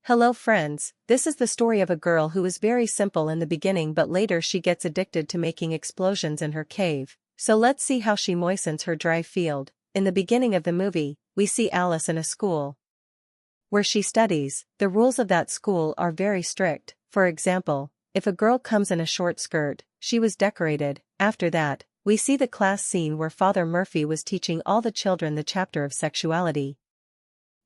Hello friends, this is the story of a girl who is very simple in the beginning but later she gets addicted to making explosions in her cave. So let's see how she moistens her dry field. In the beginning of the movie, we see Alice in a school where she studies. The rules of that school are very strict. For example, if a girl comes in a short skirt, she was decorated. After that, we see the class scene where Father Murphy was teaching all the children the chapter of sexuality.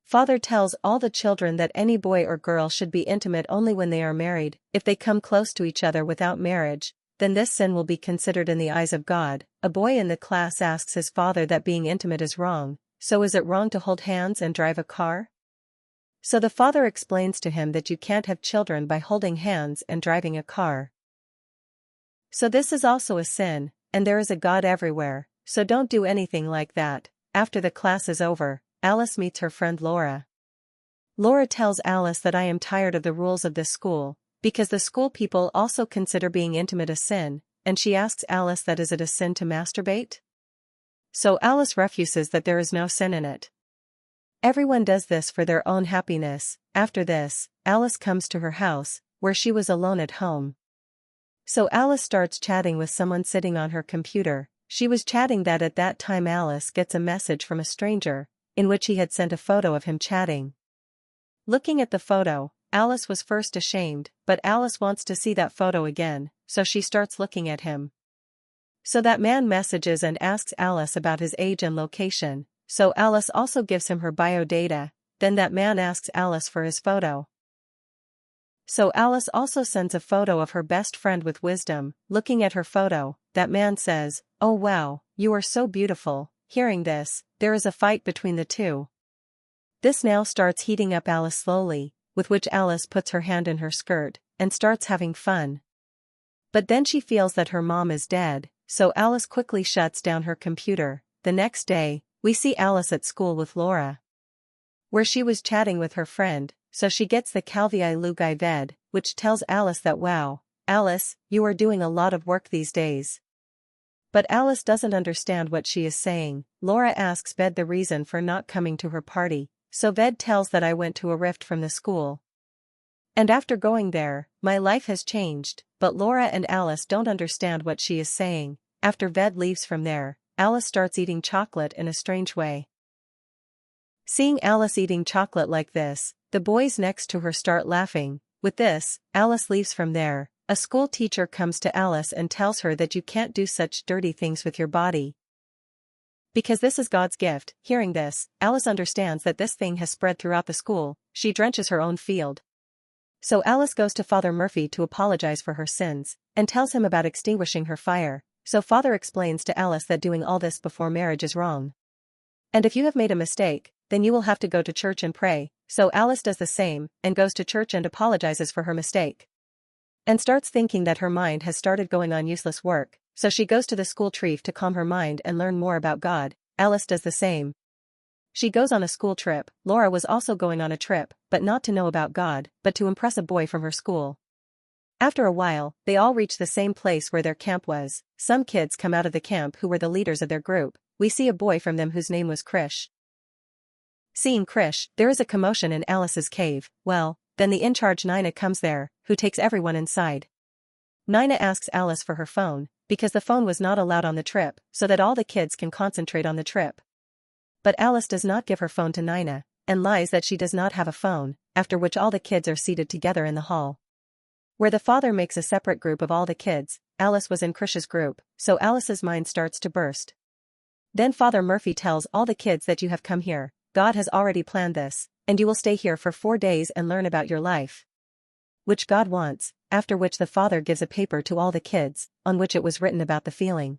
Father tells all the children that any boy or girl should be intimate only when they are married. If they come close to each other without marriage, then this sin will be considered in the eyes of God. A boy in the class asks his father that being intimate is wrong. So is it wrong to hold hands and drive a car? So the father explains to him that you can't have children by holding hands and driving a car. So this is also a sin, and there is a God everywhere, so don't do anything like that. After the class is over, Alice meets her friend Laura. Laura tells Alice that I am tired of the rules of this school, because the school people also consider being intimate a sin, and she asks Alice that is it a sin to masturbate? So Alice refuses that there is no sin in it. Everyone does this for their own happiness. After this, Alice comes to her house, where she was alone at home. So Alice starts chatting with someone sitting on her computer. She was chatting that at that time Alice gets a message from a stranger, in which he had sent a photo of him chatting. Looking at the photo, Alice was first ashamed, but Alice wants to see that photo again, so she starts looking at him. So that man messages and asks Alice about his age and location, so Alice also gives him her bio data. Then that man asks Alice for his photo. So Alice also sends a photo of her best friend with wisdom. Looking at her photo, that man says, "Oh wow, you are so beautiful." Hearing this, there is a fight between the two. This now starts heating up Alice slowly, with which Alice puts her hand in her skirt, and starts having fun. But then she feels that her mom is dead, so Alice quickly shuts down her computer. The next day, we see Alice at school with Laura, where she was chatting with her friend, so she gets the Calvi Lugai Ved, which tells Alice that wow, Alice, you are doing a lot of work these days. But Alice doesn't understand what she is saying. Laura asks Ved the reason for not coming to her party, so Ved tells that I went to a rift from the school. And after going there, my life has changed, but Laura and Alice don't understand what she is saying. After Ved leaves from there, Alice starts eating chocolate in a strange way. Seeing Alice eating chocolate like this, the boys next to her start laughing. With this, Alice leaves from there. A school teacher comes to Alice and tells her that you can't do such dirty things with your body, because this is God's gift. Hearing this, Alice understands that this thing has spread throughout the school. She drenches her own field. So Alice goes to Father Murphy to apologize for her sins, and tells him about extinguishing her fire. So Father explains to Alice that doing all this before marriage is wrong. And if you have made a mistake, then you will have to go to church and pray. So Alice does the same, and goes to church and apologizes for her mistake. And starts thinking that her mind has started going on useless work, so she goes to the school tree to calm her mind and learn more about God. Alice does the same. She goes on a school trip. Laura was also going on a trip, but not to know about God, but to impress a boy from her school. After a while, they all reach the same place where their camp was. Some kids come out of the camp who were the leaders of their group. We see a boy from them whose name was Krish. Seeing Krish, there is a commotion in Alice's cave. Well, then the in-charge Nina comes there, who takes everyone inside. Nina asks Alice for her phone, because the phone was not allowed on the trip, so that all the kids can concentrate on the trip. But Alice does not give her phone to Nina, and lies that she does not have a phone, after which all the kids are seated together in the hall, where the father makes a separate group of all the kids. Alice was in Krish's group, so Alice's mind starts to burst. Then Father Murphy tells all the kids that you have come here. God has already planned this, and you will stay here for 4 days and learn about your life, which God wants. After which the father gives a paper to all the kids, on which it was written about the feeling.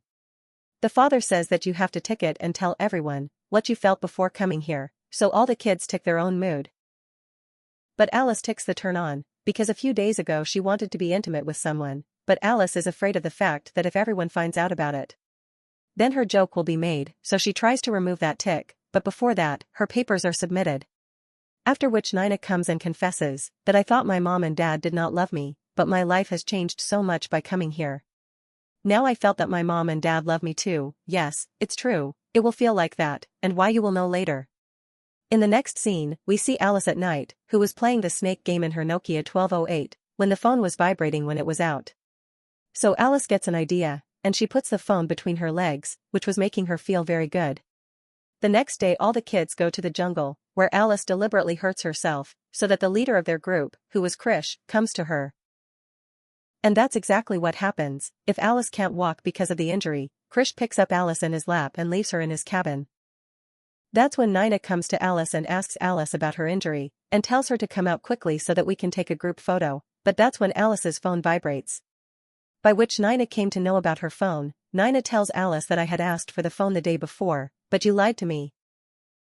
The father says that you have to tick it and tell everyone what you felt before coming here, so all the kids tick their own mood. But Alice ticks the turn on, because a few days ago she wanted to be intimate with someone, but Alice is afraid of the fact that if everyone finds out about it, then her joke will be made, so she tries to remove that tick, but before that, her papers are submitted. After which Nina comes and confesses that I thought my mom and dad did not love me, but my life has changed so much by coming here. Now I felt that my mom and dad love me too. Yes, it's true, it will feel like that, and why you will know later. In the next scene, we see Alice at night, who was playing the snake game in her Nokia 1208, when the phone was vibrating when it was out. So Alice gets an idea, and she puts the phone between her legs, which was making her feel very good. The next day all the kids go to the jungle, where Alice deliberately hurts herself, so that the leader of their group, who was Krish, comes to her. And that's exactly what happens. If Alice can't walk because of the injury, Krish picks up Alice in his lap and leaves her in his cabin. That's when Nina comes to Alice and asks Alice about her injury, and tells her to come out quickly so that we can take a group photo, but that's when Alice's phone vibrates. By which Nina came to know about her phone. Nina tells Alice that I had asked for the phone the day before, but you lied to me.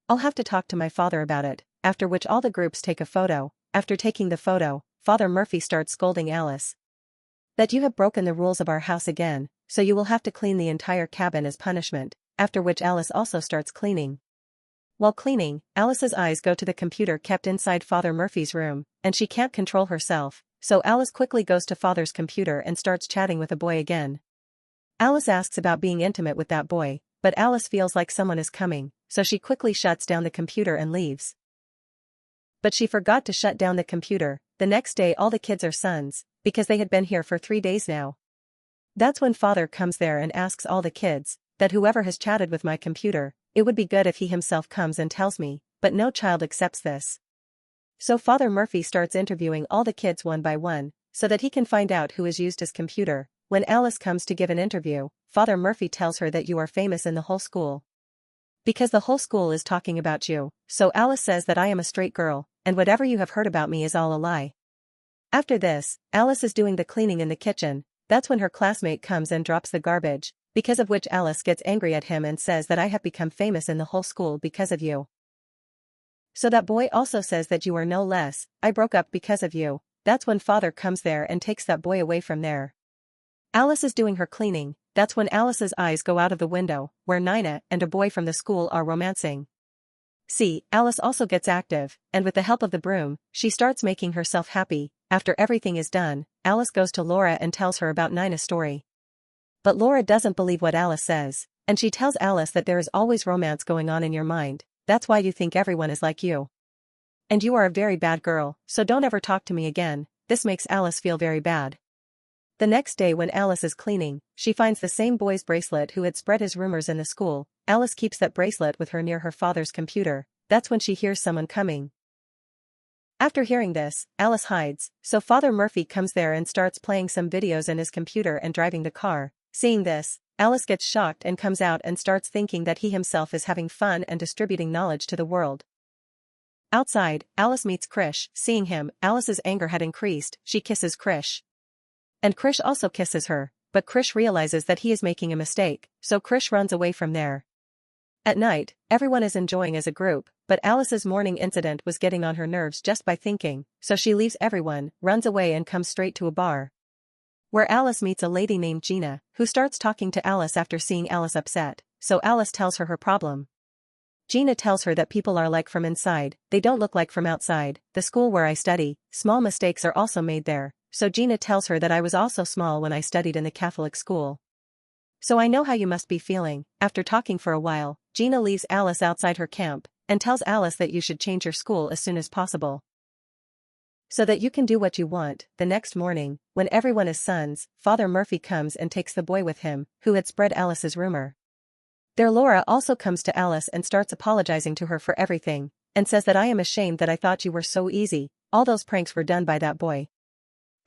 I'll have to talk to my father about it, after which all the groups take a photo. After taking the photo, Father Murphy starts scolding Alice. That you have broken the rules of our house again, so you will have to clean the entire cabin as punishment, after which Alice also starts cleaning. While cleaning, Alice's eyes go to the computer kept inside Father Murphy's room, and she can't control herself, so Alice quickly goes to Father's computer and starts chatting with a boy again. Alice asks about being intimate with that boy, but Alice feels like someone is coming, so she quickly shuts down the computer and leaves. But she forgot to shut down the computer. The next day all the kids are sons, because they had been here for 3 days now. That's when Father comes there and asks all the kids, that whoever has chatted with my computer, it would be good if he himself comes and tells me, but no child accepts this. So Father Murphy starts interviewing all the kids one by one, so that he can find out who has used his computer. When Alice comes to give an interview, Father Murphy tells her that you are famous in the whole school. Because the whole school is talking about you, so Alice says that I am a straight girl, and whatever you have heard about me is all a lie. After this, Alice is doing the cleaning in the kitchen. That's when her classmate comes and drops the garbage, because of which Alice gets angry at him and says that I have become famous in the whole school because of you. So that boy also says that you are no less. I broke up because of you. That's when Father comes there and takes that boy away from there. Alice is doing her cleaning. That's when Alice's eyes go out of the window, where Nina and a boy from the school are romancing. See, Alice also gets active, and with the help of the broom, she starts making herself happy. After everything is done, Alice goes to Laura and tells her about Nina's story. But Laura doesn't believe what Alice says, and she tells Alice that there is always romance going on in your mind. That's why you think everyone is like you. And you are a very bad girl, so don't ever talk to me again. This makes Alice feel very bad. The next day when Alice is cleaning, she finds the same boy's bracelet who had spread his rumors in the school. Alice keeps that bracelet with her near her father's computer. That's when she hears someone coming. After hearing this, Alice hides, so Father Murphy comes there and starts playing some videos in his computer and driving the car. Seeing this, Alice gets shocked and comes out and starts thinking that he himself is having fun and distributing knowledge to the world. Outside, Alice meets Krish. Seeing him, Alice's anger had increased. She kisses Krish. And Krish also kisses her, but Krish realizes that he is making a mistake, so Krish runs away from there. At night, everyone is enjoying as a group, but Alice's morning incident was getting on her nerves just by thinking, so she leaves everyone, runs away and comes straight to a bar, where Alice meets a lady named Gina, who starts talking to Alice after seeing Alice upset, so Alice tells her her problem. Gina tells her that people are like from inside, they don't look like from outside. The school where I study, small mistakes are also made there, so Gina tells her that I was also small when I studied in the Catholic school. So I know how you must be feeling. After talking for a while, Gina leaves Alice outside her camp, and tells Alice that you should change your school as soon as possible, so that you can do what you want. The next morning, when everyone is sons, Father Murphy comes and takes the boy with him, who had spread Alice's rumor. There Laura also comes to Alice and starts apologizing to her for everything, and says that I am ashamed that I thought you were so easy, all those pranks were done by that boy.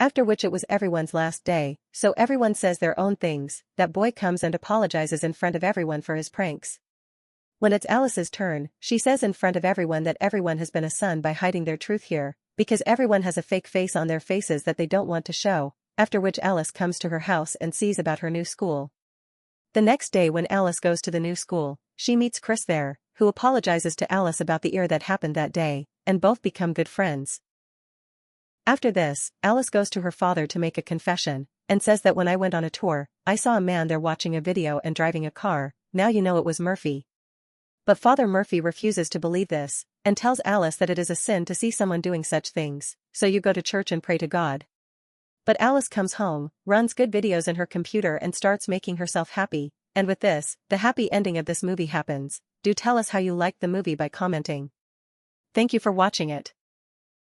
After which it was everyone's last day, so everyone says their own things. That boy comes and apologizes in front of everyone for his pranks. When it's Alice's turn, she says in front of everyone that everyone has been a son by hiding their truth here, because everyone has a fake face on their faces that they don't want to show. After which Alice comes to her house and sees about her new school. The next day when Alice goes to the new school, she meets Chris there, who apologizes to Alice about the that happened that day, and both become good friends. After this, Alice goes to her father to make a confession, and says that when I went on a tour, I saw a man there watching a video and driving a car. Now you know it was Murphy. But Father Murphy refuses to believe this, and tells Alice that it is a sin to see someone doing such things, so you go to church and pray to God. But Alice comes home, runs good videos in her computer and starts making herself happy, and with this, the happy ending of this movie happens. Do tell us how you liked the movie by commenting. Thank you for watching it.